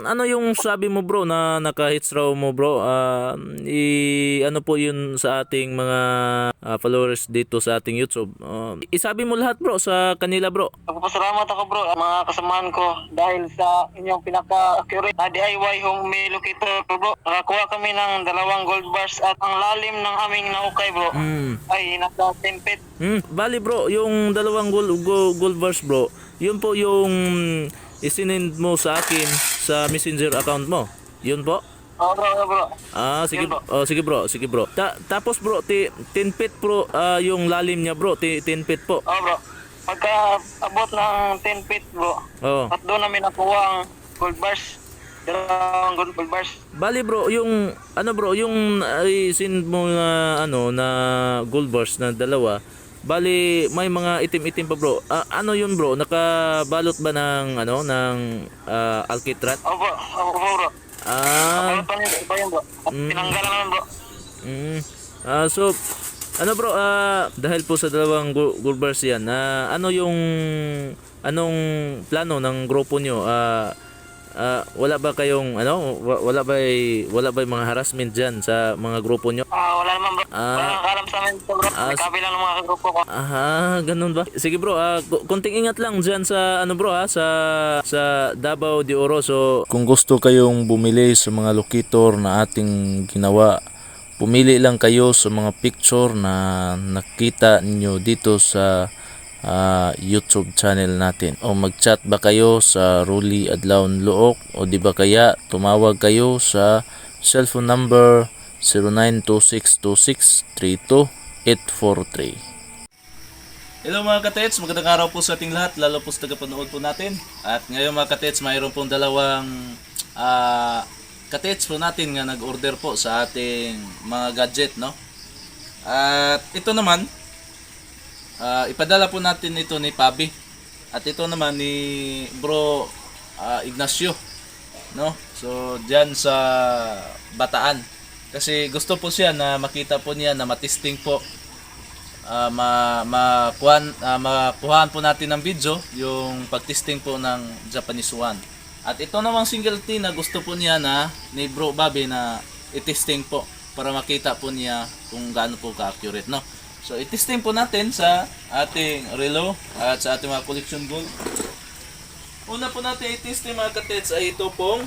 Ano yung sabi mo bro na naka-hits raw mo bro? Ano po yun sa ating mga followers dito sa ating YouTube? Isabi mo lahat bro sa kanila bro. Nagpapasalamat ako bro, mga kasamahan ko dahil sa inyong pinaka-accurate na DIY home meal locator bro. Nakakuha kami ng 2 gold bars at ang lalim ng aming naukay bro ay nasa 10 feet. Bali bro, yung 2 gold bars bro, yun po yung isinend mo sa akin sa messenger account mo. Yun po? Oo bro. Sige Yun, bro. Sige bro. Tapos bro, 10 feet bro, yung lalim niya bro, 10 feet po. Oo bro. Pagka abot ng 10 feet bro, at doon namin nakuha ang gold bars. 2 gold bars. Bali bro, yung ano bro, yung send mo na na gold bars na 2. Bali may mga itim-itim pa bro. Ano yun bro? Nakabalot ba ng ng alkitrat? Oo bro. Balot pa yun bro. Tinanggalan naman bro. So ano bro, dahil po sa 2 gold bars yan, anong plano ng grupo nyo? Wala ba kayong wala ba mga harassment diyan sa mga grupo nyo? Wala naman bro. Wala nang alam sa amin bro. Kapi lang ng mga grupo ko. Ganun ba? Sige bro, konting ingat lang diyan sa bro sa Davao de Oro. So kung gusto kayong bumili sa mga locator na ating ginawa, pumili lang kayo sa mga picture na nakita niyo dito sa YouTube channel natin, o mag-chat ba kayo sa Ruli Adlaon Luok, o di ba kaya tumawag kayo sa cellphone number 0926263243. Hello mga katets, magandang araw po sa ating lahat, lalo po sa tagapanood po natin. At ngayon mga katets, mayroon pong 2 katets po natin nga nag-order po sa ating mga gadget, no? At ito naman, ipadala po natin ito ni Pabi. At ito naman ni Bro Ignacio, no? So diyan sa Bataan. Kasi gusto po siya na makita po niya na matesting po, makuhaan po natin ng video yung pagtesting po ng Japanese One. At ito namang single T na gusto po niya na ni Bro Bobby na itesting po para makita po niya kung gaano po ka-accurate, no? So itesting po natin sa ating relo at sa ating mga collection gold. Una po natin itesting mga katets ay ito pong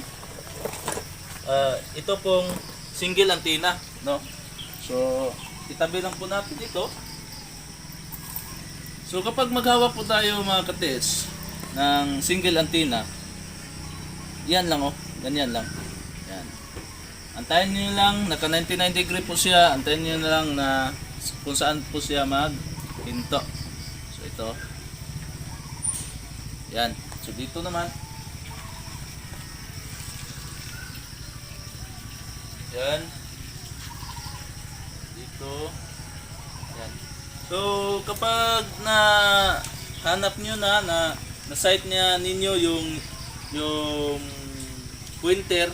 single antenna, no? So itabi lang po natin ito. So kapag maghawak po tayo mga katets ng single antenna, yan lang ganyan lang. Yan. Antayin niyo lang, naka 99 degree po siya. Antayin niyo lang na kung saan po siya maghinto. So ito. Yan. So dito naman. Yan. Dito. Yan. So kapag na hanap niyo na sight niya ninyo yung pointer,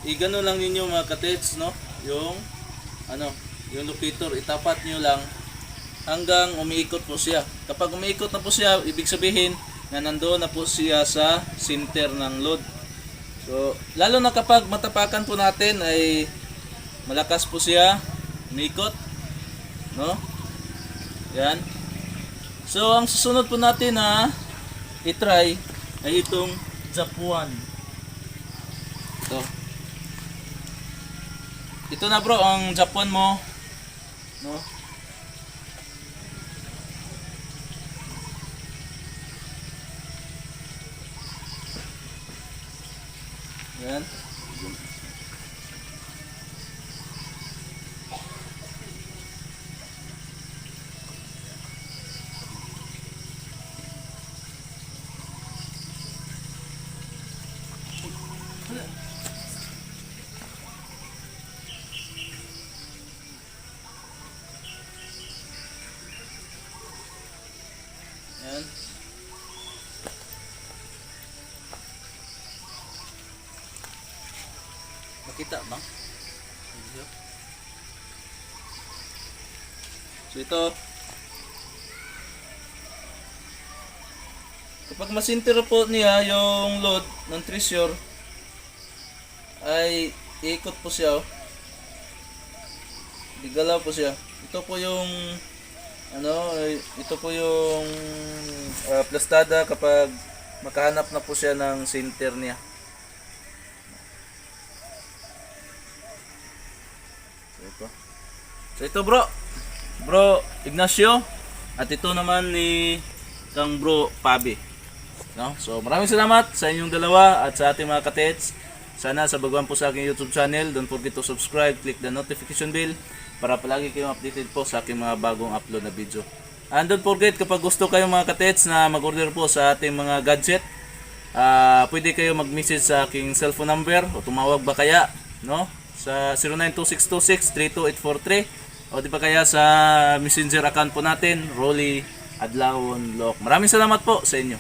igano lang ninyo mga katets, no? Yung locator, itapat nyo lang hanggang umiikot po siya. Kapag umiikot na po siya, ibig sabihin na nandoon na po siya sa center ng load. So lalo na kapag matapakan po natin ay malakas po siya umiikot, no? Yan. So ang susunod po natin na i-try ay itong Japan. Ito na bro ang Japan mo, no? Yan. Kita ba? So ito, kapag masinter po niya yung load ng treasure, ay iikot po siya. Digalaw po siya. Ito po yung ito po yung plastada kapag makahanap na po siya ng center niya. So ito bro Ignacio, at ito naman ni kang bro Pabi. No? So maraming salamat sa inyong dalawa at sa ating mga katets. Sana sa baguhan po sa aking YouTube channel, don't forget to subscribe, click the notification bell para palagi kayong updated po sa aking mga bagong upload na video. And don't forget, kapag gusto kayong mga katets na mag-order po sa ating mga gadget, pwede kayo mag-message sa aking cellphone number o tumawag ba kaya, no? Sa 092626-32843 o di ba kaya sa messenger account po natin, Rolly Adlawon Lock. Maraming salamat po sa inyo.